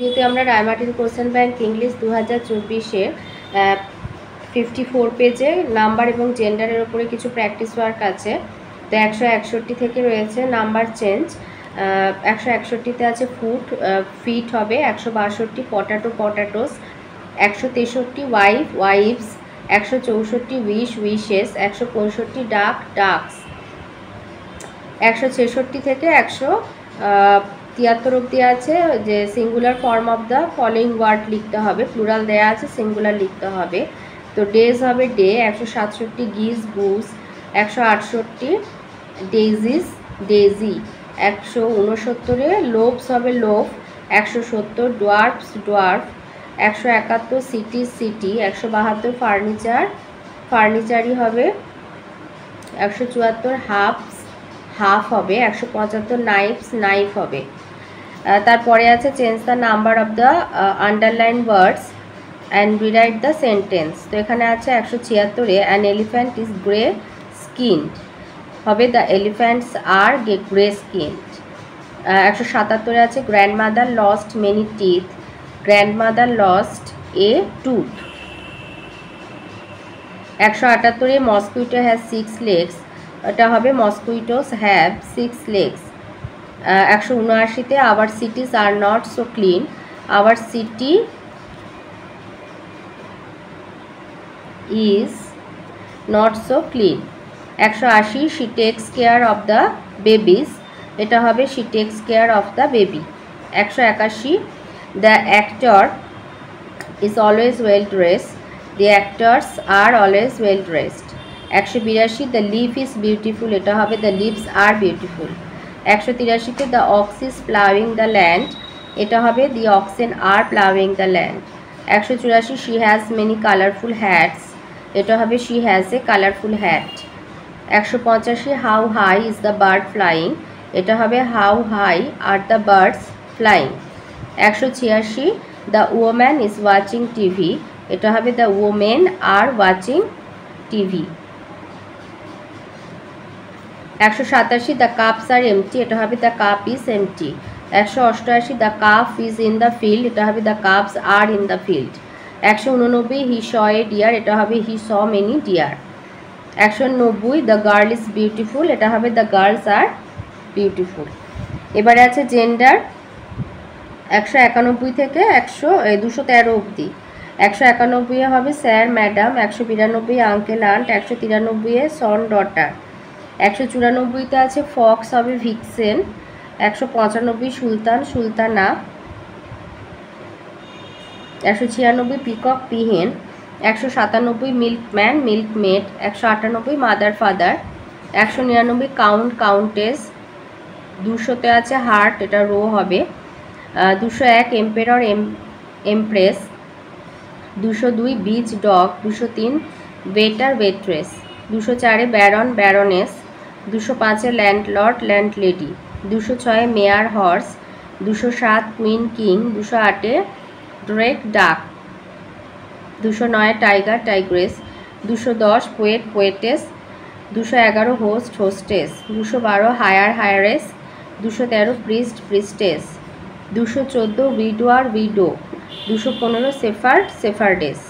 ভিডিওতে আমরা Ray Martin question bank English 2024-এর 54 পেজে নাম্বার এবং জেন্ডারের ওপরে কিছু প্র্যাকটিস ওয়ার্ক আছে। তো 161 থেকে রয়েছে নাম্বার চেঞ্জ। 161তে আছে ফুট, ফিট হবে, 162 potato potatoes, 163 wife wives, 164 wish wishes, 165 duck ducks, 166 থেকে 173 অবধি আছে যে singular form of the following word লিখতে হবে, প্লুরাল দেয়া আছে, সিঙ্গুলার লিখতে হবে। তো ডেজ হবে ডে, 167 গিজ গুস, 168 ডেজিস ডেজি, 169 লোভস হবে লোভ, 170 ডোয়ার্ফস ডোয়ার্ফ, 171 সিটি সিটি, 172 ফার্নিচার ফার্নিচারই হবে, 174 হাফস হাফ হবে, 175 নাইফস নাইফ হবে। তারপরে আছে change the number of the underline words and rewrite the sentence. তো এখানে আছে 176-এ an elephant is grey skinned হবে, the elephants are grey skinned. 177-এ আছে grandmother lost many teeth, grandmother lost a tooth. 178-এ মসকুইটো হ্যাজ 6 legs, এটা হবে মসকুইটোস হ্যাভ 6 legs। 179-তে our cities are not so clean, our city is not so clean. 180 she takes care of the babies, এটা হবে she takes care of the baby. 181 the actor is always well dressed, the actors are always well dressed। 182 the leaf is beautiful, এটা হবে the leaves are beautiful। 183-তে the ox is plowing the land, এটা হবে the oxen are plowing the land। 184 she has many colorful hats, এটা হবে she has a colorful hat। 185 how high is the bird flying, এটা হবে how high are the birds flying। 186 the woman is watching TV, এটা হবে the women are watching TV. 187 the cups are empty, এটা হবে the cup is empty. 188 the cup is in the field, এটা হবে the cups are in the field. 189 he saw a deer, এটা হবে he saw many deer. 190 the girl is beautiful, এটা হবে the girls R beautiful. এবারে আছে gender 191 থেকে 213 অবধি। 191-এ হবে স্যার ম্যাডাম, 192 আঙ্কেল আন্ট, 193-এ সন ডটার। 194-তে আছে ফক্স হবে vixen, 195 sultan sultana, 196 peacock peahen, 197 milkman milkmaid, 198 mother father, 199 count countess, 200-তে আছে হার্ট, এটা রো হবে, 201 emperor empress, 202 bitch dog, 203 waiter waitress, 204-এ ব্যারন ব্যারনেস, 205-এ ল্যান্ডলর্ড ল্যান্ডলেডি, 206-এ মেয়ার হর্স, 207 কুইন কিং, 208-এ ড্রেক ডাক, 209-এ tiger tigress, 210 poet poetess, 211 host hostess, 212 heir heiress, 213 priest priestess, 214 widower widow, 215 shepherd সেফার্ডেস।